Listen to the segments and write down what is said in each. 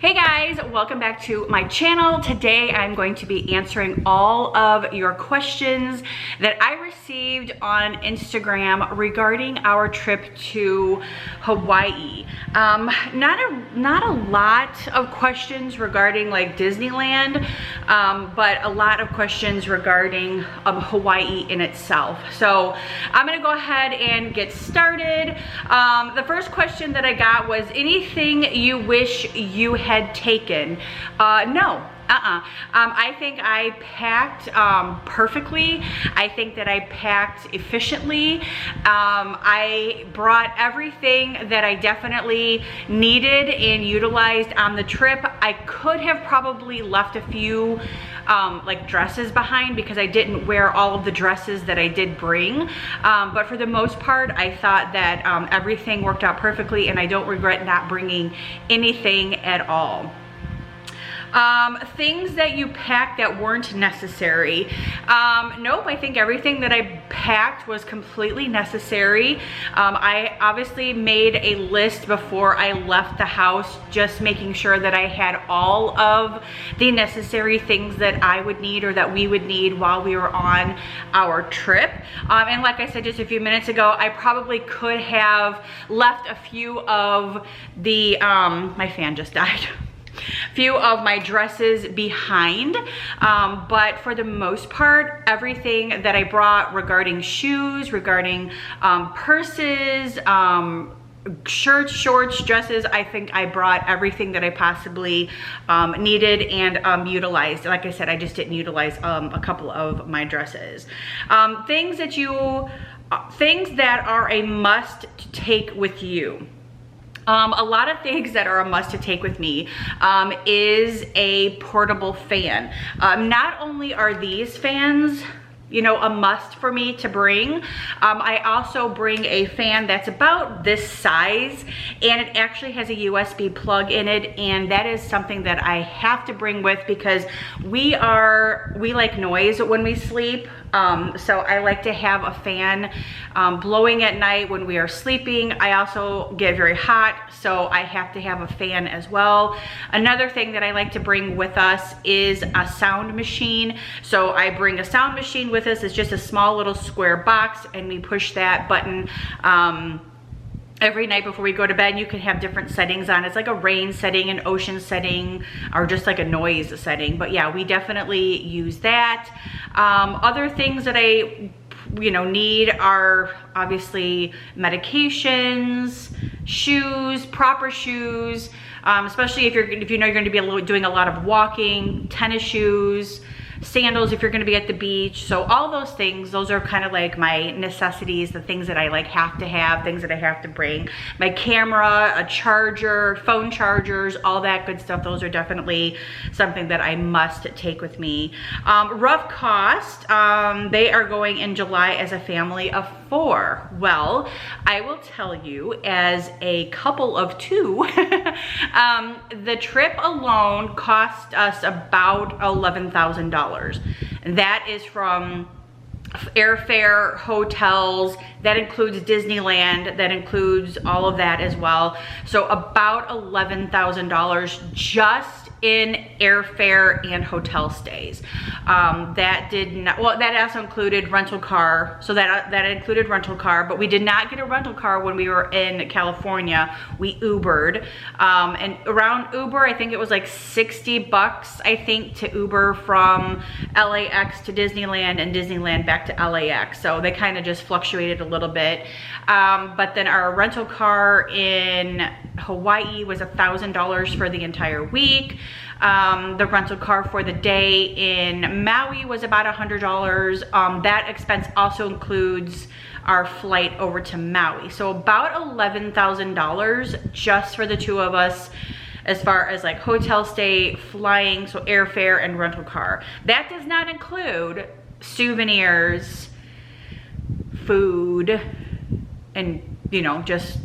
Hey guys, welcome back to my channel. Today I'm going to be answering all of your questions that I received on Instagram regarding our trip to Hawaii. Not a lot of questions regarding like Disneyland, but a lot of questions regarding Hawaii in itself. So I'm gonna go ahead and get started. The first question that I got was, anything you wish you had taken? No. I think I packed perfectly. I think that I packed efficiently. I brought everything that I definitely needed and utilized on the trip. I could have probably left a few like dresses behind because I didn't wear all of the dresses that I did bring. But for the most part, I thought that everything worked out perfectly and I don't regret not bringing anything at all. Things that you packed that weren't necessary. Nope, I think everything that I packed was completely necessary. I obviously made a list before I left the house, just making sure that I had all of the necessary things that I would need or that we would need while we were on our trip. And like I said just a few minutes ago, I probably could have left a few of the, my fan just died. Few of my dresses behind, but for the most part, everything that I brought regarding shoes, regarding purses, shirts, shorts, dresses, I think I brought everything that I possibly needed and utilized. Like I said, I just didn't utilize a couple of my dresses. Things that are a must to take with you. A lot of things that are a must to take with me is a portable fan. Not only are these fans, you know, a must for me to bring, I also bring a fan that's about this size and it actually has a USB plug in it, and that is something that I have to bring with because we like noise when we sleep. So I like to have a fan blowing at night when we are sleeping. I also get very hot, so I have to have a fan as well. Another thing that I like to bring with us is a sound machine. So I bring a sound machine with us. It's just a small little square box and we push that button every night before we go to bed. You can have different settings on. It's like a rain setting, an ocean setting, or just like a noise setting. But yeah, we definitely use that. Other things that I need are obviously medications, shoes, proper shoes, especially if you know you're going to be doing a lot of walking, tennis shoes, sandals if you're going to be at the beach. So all those things, those are kind of like my necessities, the things that I like have to have, things that I have to bring. My camera, a charger, phone chargers, all that good stuff. Those are definitely something that I must take with me. Rough cost, they are going in July as a family of 4. Well, I will tell you, as a couple of 2, the trip alone cost us about $11,000. That is from airfare, hotels, that includes Disneyland, that includes all of that as well. So about $11,000 just in airfare and hotel stays. That did not, well, that also included rental car. So that included rental car, but we did not get a rental car when we were in California. We Ubered, and around Uber, I think it was like 60 bucks, I think, to Uber from LAX to Disneyland and Disneyland back to LAX. So they kind of just fluctuated a little bit. But then our rental car in Hawaii was $1,000 for the entire week. The rental car for the day in Maui was about $100. That expense also includes our flight over to Maui. So about $11,000 just for the 2 of us, as far as like hotel stay, flying, so airfare and rental car. That does not include souvenirs, food, and just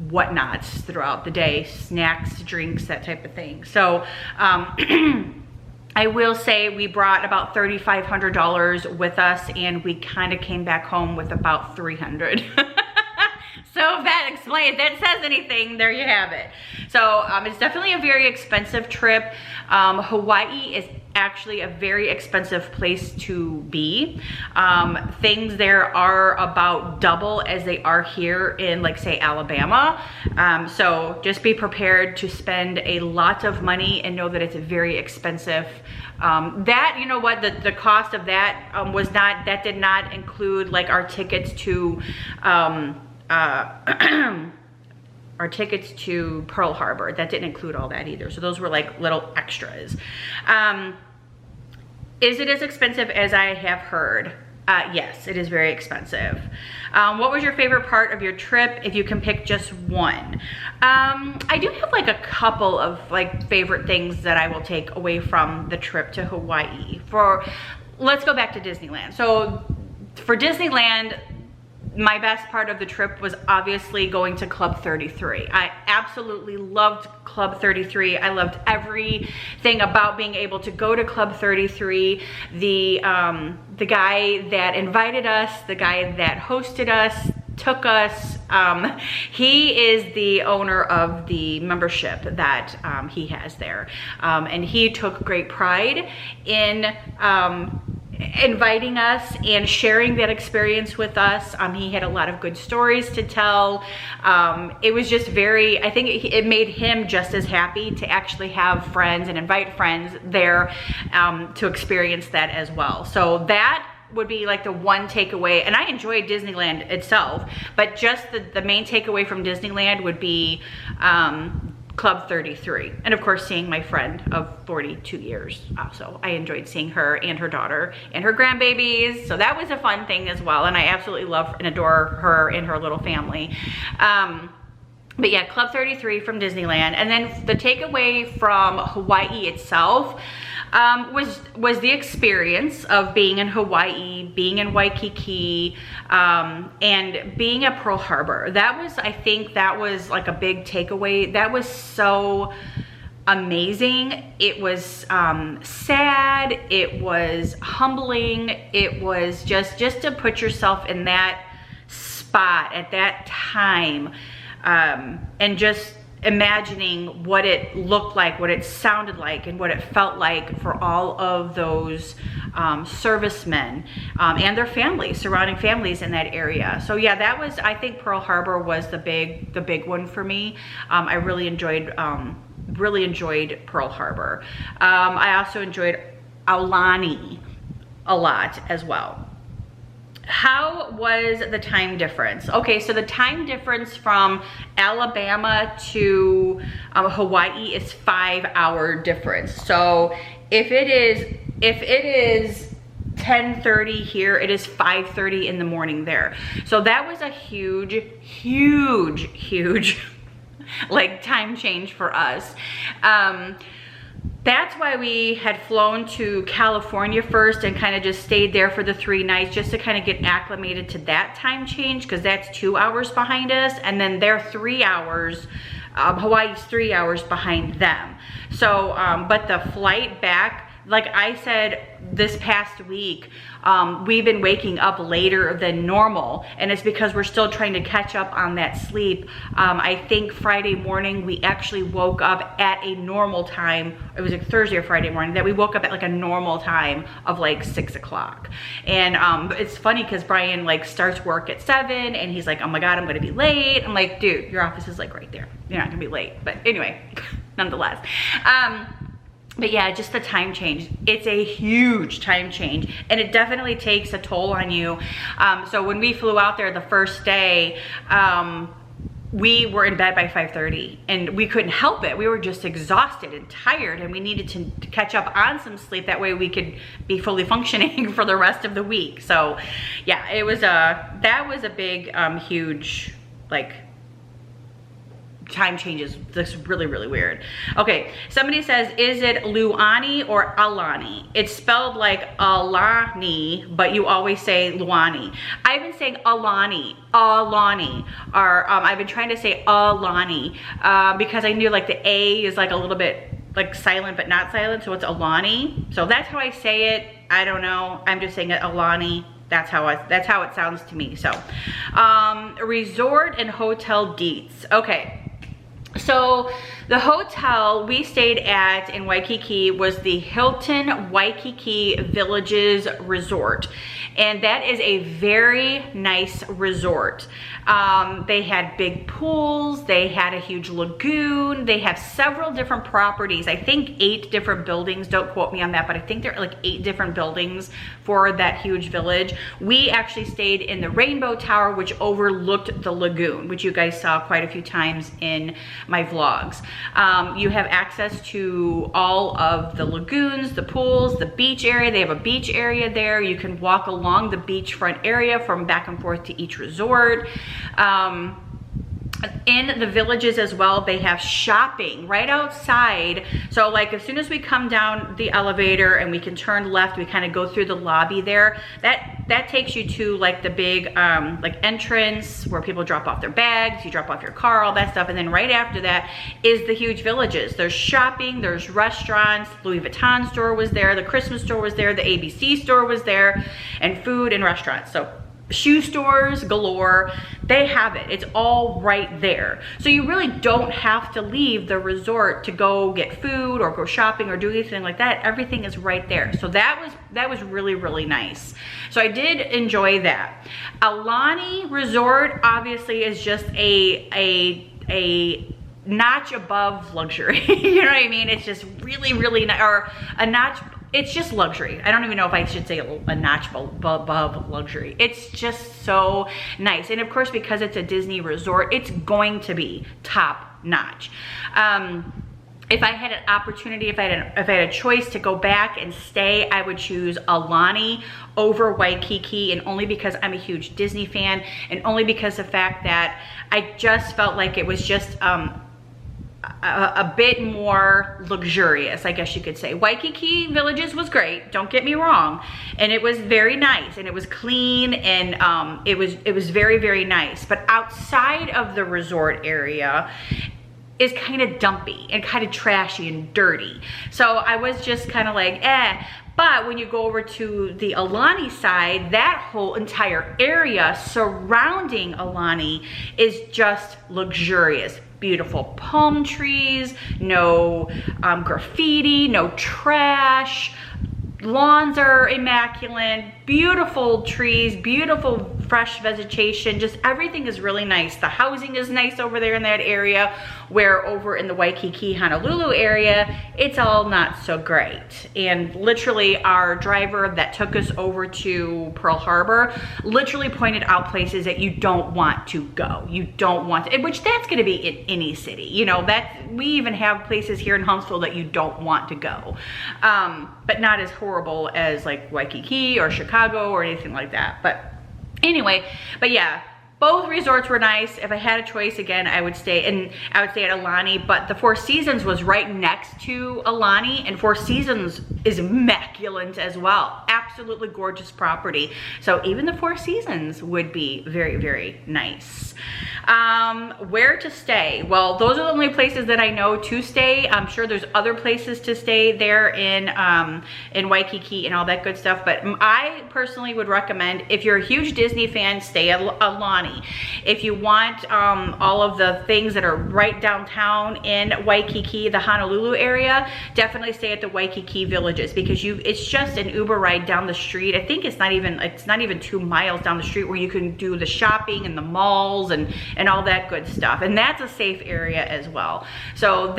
whatnots throughout the day, snacks, drinks, that type of thing. So I will say we brought about $3,500 with us and we kind of came back home with about $300. So if that explains, that says anything, there you have it. So it's definitely a very expensive trip. Hawaii is actually a very expensive place to be. Things there are about double as they are here in, like, say, Alabama. So just be prepared to spend a lot of money and know that it's very expensive. That, you know what, the cost of that that did not include, like, our tickets to our tickets to Pearl Harbor. That didn't include all that either. So those were like little extras. Is it as expensive as I have heard? Yes, it is very expensive. What was your favorite part of your trip, if you can pick just one? I do have like a couple of like favorite things that I will take away from the trip to Hawaii. Let's go back to Disneyland. So for Disneyland, my best part of the trip was obviously going to Club 33. I absolutely loved Club 33. I loved everything about being able to go to Club 33. The guy that invited us, the guy that hosted us, took us, he is the owner of the membership that he has there. And he took great pride in inviting us and sharing that experience with us. He had a lot of good stories to tell. It was just I think it made him just as happy to actually have friends and invite friends there to experience that as well. So that would be like the one takeaway. And I enjoyed Disneyland itself, but just the main takeaway from Disneyland would be Club 33. And of course, seeing my friend of 42 years. So I enjoyed seeing her and her daughter and her grandbabies. So that was a fun thing as well. And I absolutely love and adore her and her little family. But yeah, Club 33 from Disneyland. And then the takeaway from Hawaii itself was the experience of being in Hawaii, being in Waikiki, and being at Pearl Harbor. I think that was like a big takeaway. That was so amazing. It was sad. It was humbling. It was just to put yourself in that spot at that time, and just imagining what it looked like, what it sounded like, and what it felt like for all of those servicemen and their families, surrounding families in that area. So yeah, I think Pearl Harbor was the big one for me. I really enjoyed Pearl Harbor. I also enjoyed Aulani a lot as well. How was the time difference? Okay, so the time difference from Alabama to Hawaii is 5-hour difference. So if it is 10:30 here, it is 5:30 in the morning there. So that was a huge like time change for us. That's why we had flown to California first and kind of just stayed there for the 3 nights just to kind of get acclimated to that time change, because that's 2 hours behind us, and then they're 3 hours, Hawaii's 3 hours behind them. So, but the flight back, like I said, this past week, we've been waking up later than normal, and it's because we're still trying to catch up on that sleep. I think Friday morning we actually woke up at a normal time. It was like Thursday or Friday morning that we woke up at like a normal time of like 6 o'clock. And it's funny because Brian like starts work at 7 and he's like, oh my God, I'm gonna be late. I'm like, dude, your office is like right there. You're not gonna be late. But anyway, nonetheless. But yeah, just the time change. It's a huge time change, and it definitely takes a toll on you. So when we flew out there the first day, we were in bed by 5:30, and we couldn't help it. We were just exhausted and tired, and we needed to catch up on some sleep. That way we could be fully functioning for the rest of the week. So yeah, that was a big, huge, like, time changes. This is really weird. Okay, somebody says, is it Luani or Alani? It's spelled like Alani, but you always say Luani. I've been saying Alani, or I've been trying to say Alani because I knew like the A is like a little bit like silent but not silent, so it's Alani. So that's how I say it. I don't know. I'm just saying it Alani. That's how it sounds to me. So resort and hotel deets. Okay. So the hotel we stayed at in Waikiki was the Hilton Waikiki Villages Resort. And that is a very nice resort. They had big pools, they had a huge lagoon, they have several different properties. I think 8 different buildings, don't quote me on that, but I think there are like 8 different buildings for that huge village. We actually stayed in the Rainbow Tower, which overlooked the lagoon, which you guys saw quite a few times in my vlogs. You have access to all of the lagoons, the pools, the beach area. They have a beach area there. You can walk along the beachfront area from back and forth to each resort. In the villages as well, they have shopping right outside. So like as soon as we come down the elevator and we can turn left, we kind of go through the lobby there. That takes you to like the big like entrance where people drop off their bags, you drop off your car, all that stuff. And then right after that is the huge villages. There's shopping, there's restaurants, Louis Vuitton store was there, the Christmas store was there, the ABC store was there, and food and restaurants. So shoe stores galore, they have it. It's all right there. So you really don't have to leave the resort to go get food or go shopping or do anything like that. Everything is right there. So that was really, really nice. So I did enjoy that. Aulani Resort obviously is just a notch above luxury. You know what I mean? It's just really, really nice, or a notch. It's just luxury. I don't even know if I should say a notch above luxury. It's just so nice. And of course, because it's a Disney resort, it's going to be top notch. If I had an opportunity, if I had a choice to go back and stay, I would choose Aulani over Waikiki, and only because I'm a huge Disney fan, and only because the fact that I just felt like it was just a bit more luxurious, I guess you could say. Waikiki Villages was great, don't get me wrong, and it was very nice, and it was clean, and it was very, very nice. But outside of the resort area is kind of dumpy and kind of trashy and dirty. So I was just kind of like, eh. But when you go over to the Aulani side, that whole entire area surrounding Aulani is just luxurious. Beautiful palm trees, no graffiti, no trash. Lawns are immaculate, beautiful trees, beautiful fresh vegetation, just everything is really nice. The housing is nice over there in that area, where over in the Waikiki, Honolulu area, it's all not so great. And literally our driver that took us over to Pearl Harbor literally pointed out places that you don't want to go. You don't want to, which that's gonna be in any city. You know, that we even have places here in Huntsville that you don't want to go. But not as horrible as like Waikiki or Chicago or anything like that. But anyway, but yeah, both resorts were nice. If I had a choice again, I would stay at Aulani, but the Four Seasons was right next to Aulani, and Four Seasons is immaculate as well. Absolutely gorgeous property. So even the Four Seasons would be very, very nice. Where to stay? Well, those are the only places that I know to stay. I'm sure there's other places to stay there in Waikiki and all that good stuff, but I personally would recommend, if you're a huge Disney fan, stay at Aulani. If you want all of the things that are right downtown in Waikiki, the Honolulu area, definitely stay at the Waikiki Villages, because it's just an Uber ride down the street. I think it's not even 2 miles down the street, where you can do the shopping and the malls and all that good stuff. And that's a safe area as well. So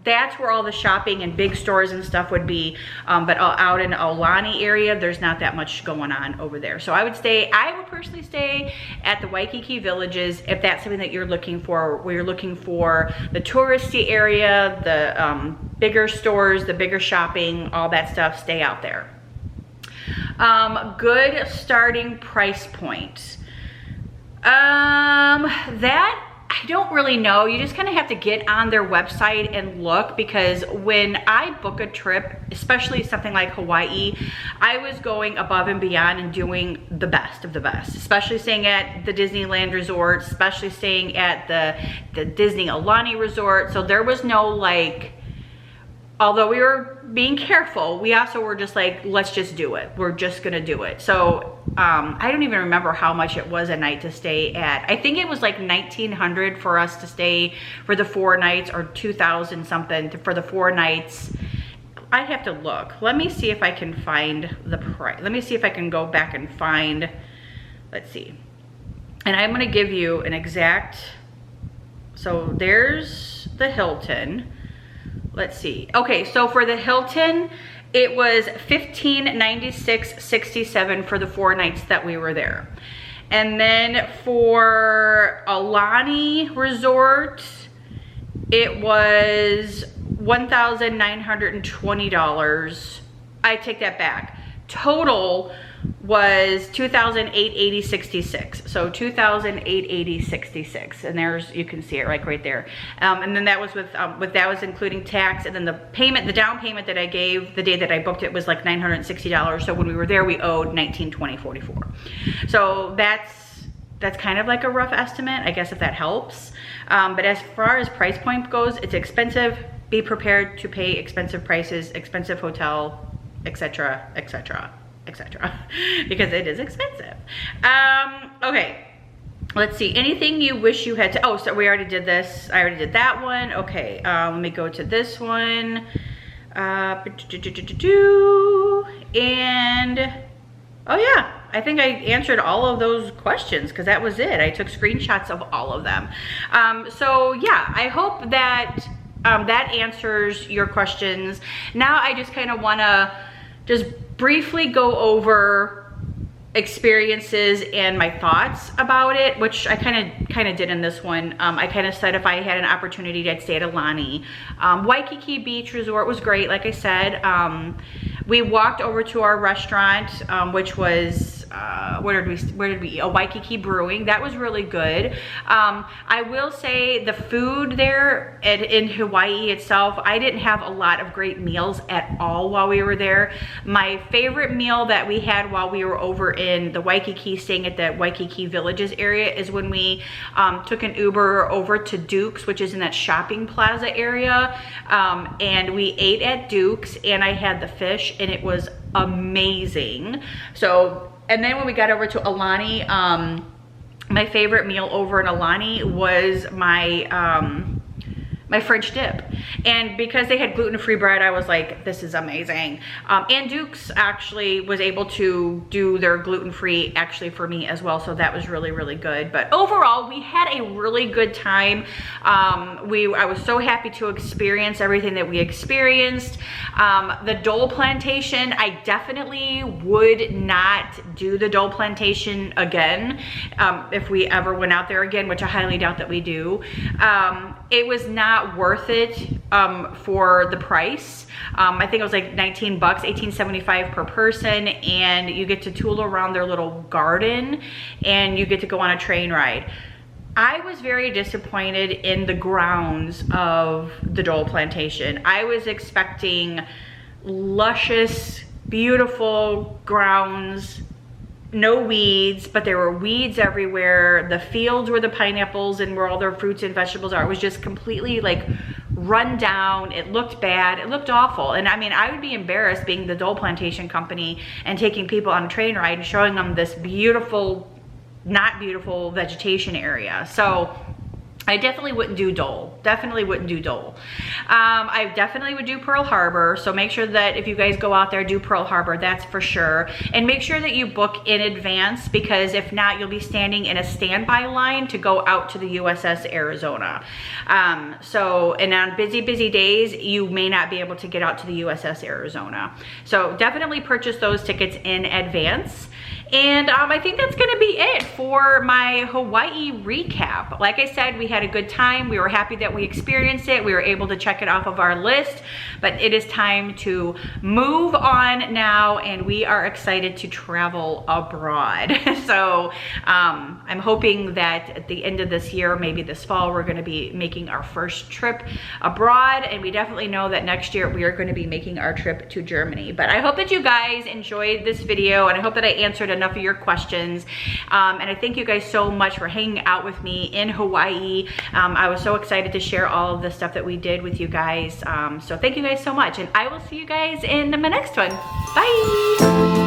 that's where all the shopping and big stores and stuff would be. But out in Aulani area, there's not that much going on over there. So I would personally stay at the Waikiki Villages if that's something that you're looking for, where you're looking for the touristy area, the bigger stores, the bigger shopping, all that stuff, stay out there. Good starting price point. That I don't really know. You just kind of have to get on their website and look, because when I book a trip, especially something like Hawaii, I was going above and beyond and doing the best of the best, especially staying at the Disneyland Resort, especially staying at the Disney Aulani Resort. So there was no like, although we were being careful, we also were just like, let's just do it. We're just gonna do it. So I don't even remember how much it was a night to stay at. I think it was like $1,900 for us to stay for the 4 nights, or $2,000 something for the 4 nights. I'd have to look. Let me see if I can find the price. Let me see if I can go back and find, let's see. And I'm gonna give you an exact, so there's the Hilton. Let's see. Okay, so for the Hilton, it was $1,596.67 for the 4 nights that we were there. And then for Alani Resort, it was $1,920. I take that back. Total was $2,880.66. So $2,880.66, and there's, you can see it right there. And then that was with that was including tax, and then the payment, the down payment that I gave the day that I booked it was like $960. So when we were there, we owed $1,920.44. So that's kind of like a rough estimate, I guess, if that helps. But as far as price point goes, it's expensive. Be prepared to pay expensive prices, expensive hotel, etc., etc., etc., because it is expensive. Okay, let's see. Anything you wish you had to, oh, so we already did this. I already did that one. Okay, let me go to this one. And, oh yeah, I think I answered all of those questions because that was it. I took screenshots of all of them. So yeah, I hope that that answers your questions. Now I just kind of want to just briefly go over experiences and my thoughts about it, which I kind of did in this one. I kind of said if I had an opportunity, I'd stay at Alani. Waikiki Beach Resort was great, like I said. We walked over to our restaurant, which was where did we eat? Oh, Waikiki Brewing. That was really good. I will say the food there in Hawaii itself, I didn't have a lot of great meals at all while we were there. My favorite meal that we had while we were over in the Waikiki, staying at the Waikiki Villages area, is when we took an Uber over to Duke's, which is in that shopping plaza area. And we ate at Duke's, and I had the fish, and it was amazing. So, and then when we got over to Alani, my favorite meal over in Alani was my my French dip. And because they had gluten-free bread, I was like, this is amazing. And Duke's actually was able to do their gluten-free actually for me as well. So that was really, really good. But overall, we had a really good time. I was so happy to experience everything that we experienced. The Dole Plantation, I definitely would not do the Dole Plantation again if we ever went out there again, which I highly doubt that we do. It was not worth it for the price. I think it was like $19, $18.75 per person, and you get to tool around their little garden, and you get to go on a train ride. I was very disappointed in the grounds of the Dole Plantation. I was expecting luscious, beautiful grounds, no weeds, but there were weeds everywhere. The fields where the pineapples and where all their fruits and vegetables are was just completely like run down. It looked bad. It looked awful. And I mean, I would be embarrassed being the Dole Plantation company and taking people on a train ride and showing them this beautiful, not beautiful vegetation area. So I definitely wouldn't do Dole. Definitely wouldn't do Dole. I definitely would do Pearl Harbor. So make sure that if you guys go out there, do Pearl Harbor, that's for sure. And make sure that you book in advance, because if not, you'll be standing in a standby line to go out to the USS Arizona. And on busy days, you may not be able to get out to the USS Arizona. So definitely purchase those tickets in advance. And I think that's gonna be it for my Hawaii recap. Like I said, we had a good time. We were happy that we experienced it. We were able to check it off of our list, but it is time to move on now, and we are excited to travel abroad. So I'm hoping that at the end of this year, maybe this fall, we're gonna be making our first trip abroad, and we definitely know that next year we are gonna be making our trip to Germany. But I hope that you guys enjoyed this video, and I hope that I answered enough enough of your questions. And I thank you guys so much for hanging out with me in Hawaii. I was so excited to share all of the stuff that we did with you guys. So thank you guys so much, and I will see you guys in my next one. Bye.